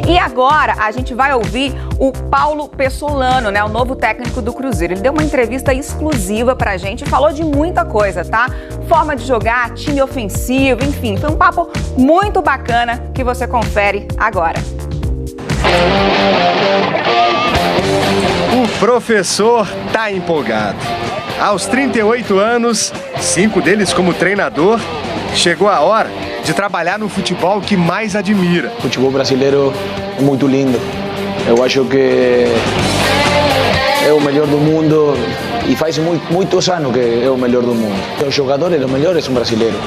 E agora a gente vai ouvir o Paulo Pessolano, né, o novo técnico do Cruzeiro. Ele deu uma entrevista exclusiva pra gente e falou de muita coisa, tá? Forma de jogar, time ofensivo, enfim, foi um papo muito bacana que você confere agora. O professor tá empolgado. Aos 38 anos, 5 deles como treinador, chegou a hora de trabalhar no futebol que mais admira. O futebol brasileiro é muito lindo. Eu acho que é o melhor do mundo e faz muitos anos que é o melhor do mundo. Os jogadores, os melhores são brasileiros.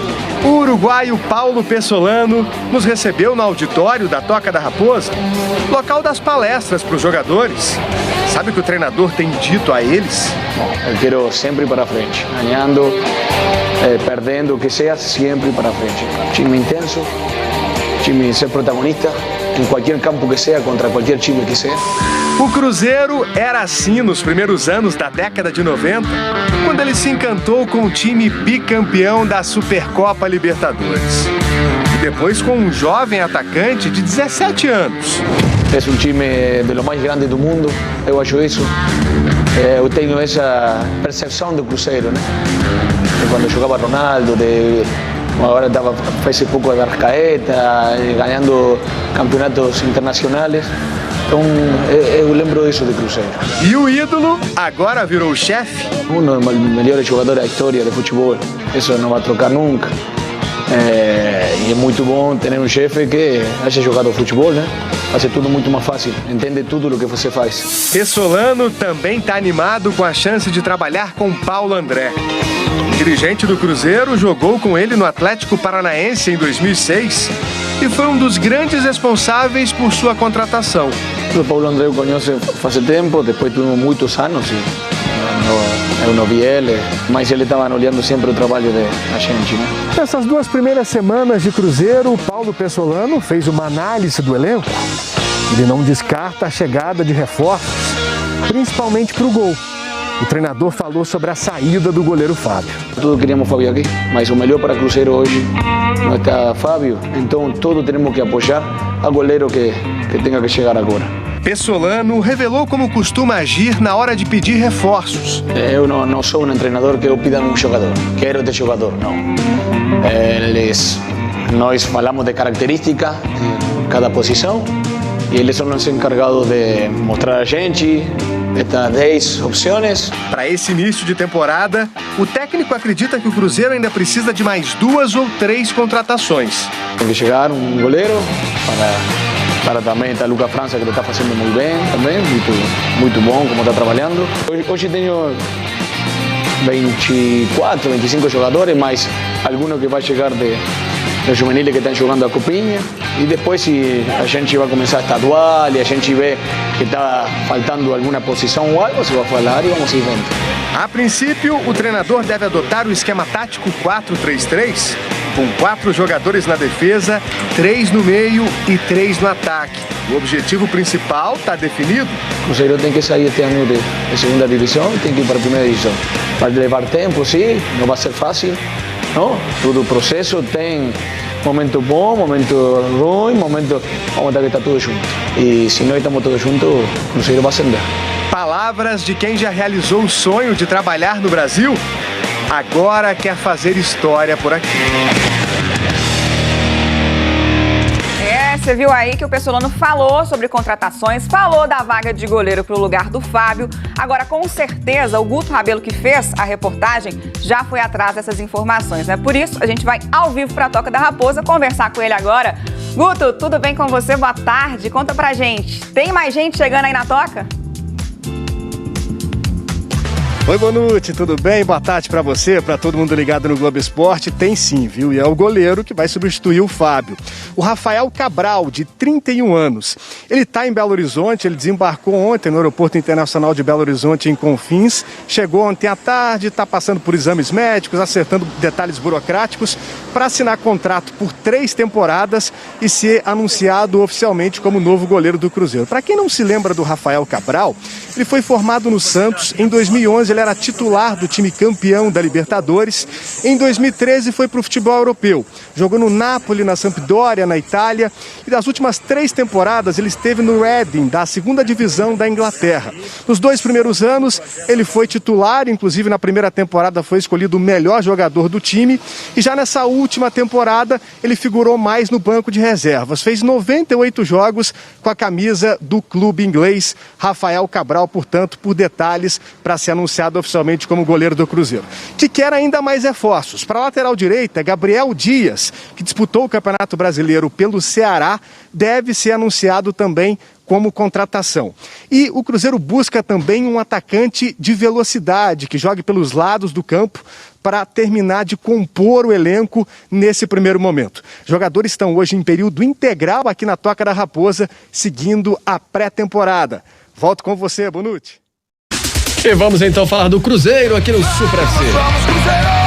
O uruguaio Paulo Pessolano nos recebeu no auditório da Toca da Raposa, local das palestras para os jogadores. Sabe o que o treinador tem dito a eles? Eu quero sempre para frente, ganhando, perdendo, o que seja, sempre para frente. Time intenso, time ser protagonista, em qualquer campo que seja, contra qualquer time que seja. O Cruzeiro era assim nos primeiros anos da década de 90, quando ele se encantou com o time bicampeão da Supercopa Libertadores. E depois com um jovem atacante de 17 anos. É um time de lo mais grande do mundo, eu acho isso. Eu tenho essa percepção do Cruzeiro, né? De quando jogava Ronaldo, agora faz pouco da Arrascaeta, ganhando campeonatos internacionais. Então, eu lembro disso do Cruzeiro. E o ídolo agora virou chefe? Um dos melhores jogadores da história de futebol. Isso não vai trocar nunca. E é muito bom ter um chefe que haya jogado futebol, né? Faz tudo muito mais fácil, entende tudo o que você faz. Pessolano também está animado com a chance de trabalhar com Paulo André. O dirigente do Cruzeiro jogou com ele no Atlético Paranaense em 2006 e foi um dos grandes responsáveis por sua contratação. O Paulo André eu conheço faz tempo, depois tivemos muitos anos e eu não vi ele, mas ele estava olhando sempre o trabalho da gente, né? Nessas 2 primeiras semanas de Cruzeiro, o Paulo Pessolano fez uma análise do elenco. Ele não descarta a chegada de reforços, principalmente para o gol. O treinador falou sobre a saída do goleiro Fábio. Todos queríamos Fábio aqui, mas o melhor para Cruzeiro hoje não está Fábio, então todos temos que apoiar a goleiro que tenha que chegar agora. Pessolano revelou como costuma agir na hora de pedir reforços. Eu não sou um treinador que eu pida um jogador, quero ter jogador, não. Nós falamos de características de cada posição e eles são os encarregados de mostrar a gente estas 10 opções. Para esse início de temporada, o técnico acredita que o Cruzeiro ainda precisa de mais 2 ou 3 contratações. Tem que chegar um goleiro para também está Lucas França, que lo está fazendo muito bem também, muito bom como está trabalhando. Hoje tenho 24, 25 jogadores, mas alguns que vai chegar de juveniles que estão jogando a Copinha. E depois, se a gente vai começar a estadual e a gente vê que está faltando alguma posição ou algo, se vai falar e vamos ir vendo. A princípio, o treinador deve adotar o esquema tático 4-3-3, com 4 jogadores na defesa, 3 no meio e 3 no ataque. O objetivo principal está definido. O Cruzeiro tem que sair este ano de segunda divisão e tem que ir para a primeira divisão. Vai levar tempo, sim, não vai ser fácil. Não? Todo o processo tem momento bom, momento ruim, momento... Vamos ter que estar todos juntos. E se nós estamos todos juntos, o Cruzeiro vai ascender. Palavras de quem já realizou o sonho de trabalhar no Brasil, agora quer fazer história por aqui. Você viu aí que o Pessolano falou sobre contratações, falou da vaga de goleiro para o lugar do Fábio. Agora, com certeza, o Guto Rabelo, que fez a reportagem, já foi atrás dessas informações, né? Por isso, a gente vai ao vivo para a Toca da Raposa conversar com ele agora. Guto, tudo bem com você? Boa tarde. Conta pra gente. Tem mais gente chegando aí na Toca? Oi, Bonucci, tudo bem? Boa tarde pra você, pra todo mundo ligado no Globo Esporte. Tem sim, viu? E é o goleiro que vai substituir o Fábio. O Rafael Cabral, de 31 anos. Ele tá em Belo Horizonte, ele desembarcou ontem no Aeroporto Internacional de Belo Horizonte, em Confins. Chegou ontem à tarde, tá passando por exames médicos, acertando detalhes burocráticos para assinar contrato por 3 temporadas e ser anunciado oficialmente como novo goleiro do Cruzeiro. Para quem não se lembra do Rafael Cabral, ele foi formado no Santos em 2011, ele era titular do time campeão da Libertadores. Em 2013 foi para o futebol europeu. Jogou no Napoli, na Sampdoria, na Itália. E das últimas 3 temporadas ele esteve no Reading, da 2ª divisão da Inglaterra. Nos 2 primeiros anos ele foi titular, inclusive na primeira temporada foi escolhido o melhor jogador do time. E já nessa última temporada ele figurou mais no banco de reservas. Fez 98 jogos com a camisa do clube inglês. Rafael Cabral, portanto, por detalhes, para ser anunciado oficialmente como goleiro do Cruzeiro. Que quer ainda mais reforços. Para a lateral direita, Gabriel Dias, que disputou o Campeonato Brasileiro pelo Ceará, deve ser anunciado também como contratação. E o Cruzeiro busca também um atacante de velocidade, que jogue pelos lados do campo, para terminar de compor o elenco nesse primeiro momento. Jogadores estão hoje em período integral aqui na Toca da Raposa, seguindo a pré-temporada. Volto com você, Bonucci. E vamos então falar do Cruzeiro aqui no Supra C. Vamos, Cruzeiro!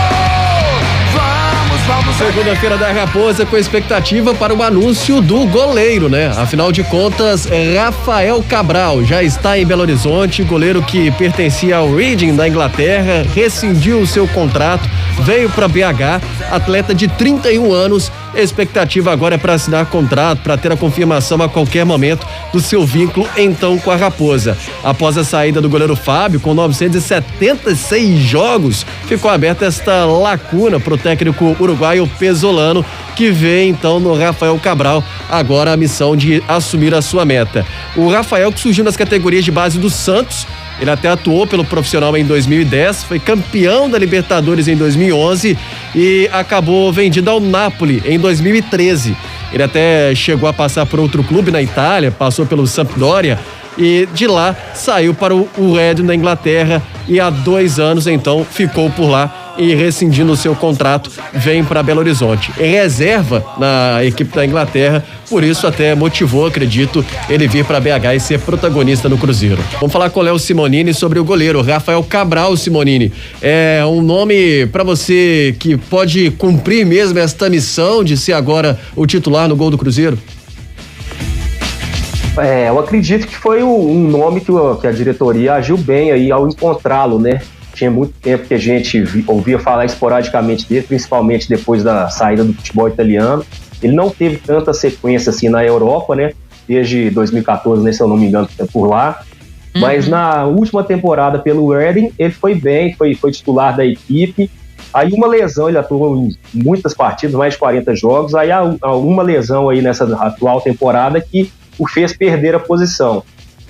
Segunda-feira da Raposa com expectativa para o anúncio do goleiro, né? Afinal de contas, Rafael Cabral já está em Belo Horizonte, goleiro que pertencia ao Reading da Inglaterra, rescindiu o seu contrato, veio para BH, atleta de 31 anos. A expectativa agora é para assinar contrato, para ter a confirmação a qualquer momento do seu vínculo então com a Raposa. Após a saída do goleiro Fábio, com 976 jogos, ficou aberta esta lacuna para o técnico uruguaio Pesolano, que vê então no Rafael Cabral agora a missão de assumir a sua meta. O Rafael, que surgiu nas categorias de base do Santos, ele até atuou pelo profissional em 2010, foi campeão da Libertadores em 2011 e acabou vendido ao Napoli em 2013. Ele até chegou a passar por outro clube na Itália, passou pelo Sampdoria e de lá saiu para o Reading da Inglaterra e há 2 anos então ficou por lá e rescindindo o seu contrato vem para Belo Horizonte. Em reserva na equipe da Inglaterra, por isso até motivou, acredito, ele vir para BH e ser protagonista no Cruzeiro. Vamos falar com o Léo Simonini sobre o goleiro Rafael Cabral. Simonini, é um nome para você que pode cumprir mesmo esta missão de ser agora o titular no gol do Cruzeiro? Eu acredito que foi um nome que a diretoria agiu bem aí ao encontrá-lo, né? Tinha muito tempo que a gente ouvia falar esporadicamente dele, principalmente depois da saída do futebol italiano. Ele não teve tanta sequência assim na Europa, né? Desde 2014, né, se eu não me engano, por lá. Mas na última temporada pelo Reading, ele foi bem, foi titular da equipe. Aí uma lesão, ele atuou em muitas partidas, mais de 40 jogos. Aí há uma lesão aí nessa atual temporada que o fez perder a posição.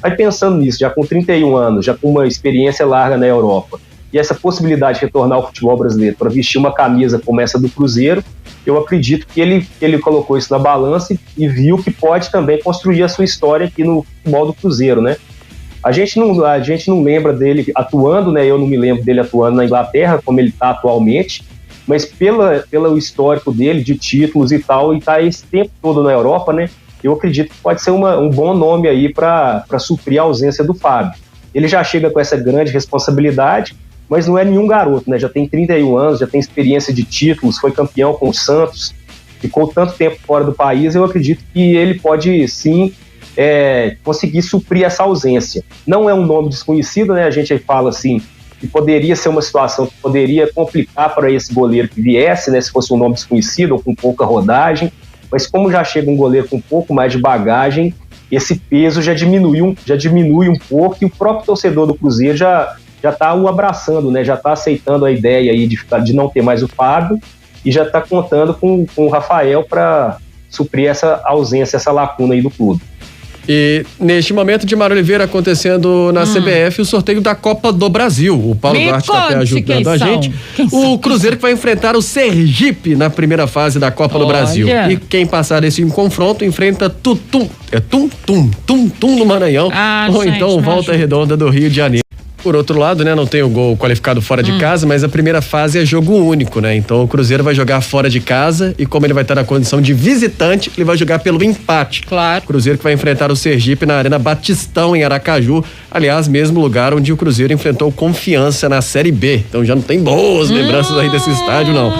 Aí pensando nisso, já com 31 anos, já com uma experiência larga na Europa, e essa possibilidade de retornar ao futebol brasileiro para vestir uma camisa como essa do Cruzeiro, eu acredito que ele colocou isso na balança e viu que pode também construir a sua história aqui no futebol do Cruzeiro, né? A gente não lembra dele atuando, né? Eu não me lembro dele atuando na Inglaterra, como ele está atualmente, mas pelo histórico dele, de títulos e tal, e tá esse tempo todo na Europa, né? Eu acredito que pode ser um bom nome aí para suprir a ausência do Fábio. Ele já chega com essa grande responsabilidade, mas não é nenhum garoto, né? Já tem 31 anos, já tem experiência de títulos, foi campeão com o Santos, ficou tanto tempo fora do país, eu acredito que ele pode sim conseguir suprir essa ausência. Não é um nome desconhecido, né? A gente fala assim, que poderia ser uma situação que poderia complicar para esse goleiro que viesse, né? Se fosse um nome desconhecido ou com pouca rodagem, mas como já chega um goleiro com um pouco mais de bagagem, esse peso já diminui um pouco, e o próprio torcedor do Cruzeiro já está o abraçando, né? Já está aceitando a ideia aí de não ter mais o Fábio e já está contando com o Rafael para suprir essa ausência, essa lacuna aí do clube. E neste momento, Dimar Oliveira, acontecendo na CBF, o sorteio da Copa do Brasil. O Paulo Duarte está até ajudando a gente. O Cruzeiro que vai enfrentar o Sergipe na primeira fase da Copa do Brasil. E quem passar desse confronto enfrenta Tum no Maranhão, ou então Volta Redonda do Rio de Janeiro. Por outro lado, né, não tem o gol qualificado fora de casa, mas a primeira fase é jogo único, né? Então o Cruzeiro vai jogar fora de casa e como ele vai estar na condição de visitante, ele vai jogar pelo empate. Claro. O Cruzeiro que vai enfrentar o Sergipe na Arena Batistão, em Aracaju. Aliás, mesmo lugar onde o Cruzeiro enfrentou Confiança na Série B. Então já não tem boas lembranças aí desse estádio, não.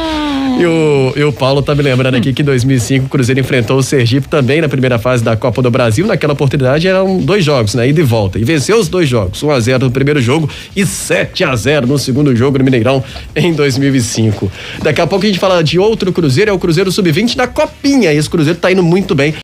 E o Paulo tá me lembrando aqui que em 2005 o Cruzeiro enfrentou o Sergipe também na primeira fase da Copa do Brasil. Naquela oportunidade eram 2 jogos, né? Ida e volta. E venceu os 2 jogos. 1-0 no primeiro jogo e 7-0 no segundo jogo no Mineirão em 2005. Daqui a pouco a gente fala de outro Cruzeiro, é o Cruzeiro Sub-20 da Copinha. E esse Cruzeiro tá indo muito bem.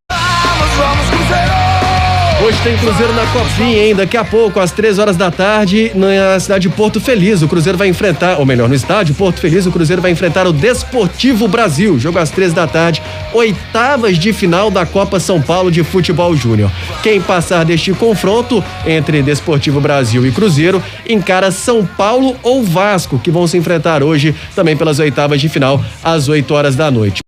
Hoje tem Cruzeiro na Copinha, hein? Daqui a pouco, às 3h da tarde, na cidade de Porto Feliz, o Cruzeiro vai enfrentar, ou melhor, no estádio Porto Feliz, o Cruzeiro vai enfrentar o Desportivo Brasil. Jogo às 3h da tarde, 8ª de final da Copa São Paulo de Futebol Júnior. Quem passar deste confronto entre Desportivo Brasil e Cruzeiro encara São Paulo ou Vasco, que vão se enfrentar hoje também pelas 8ª de final, às 8h da noite.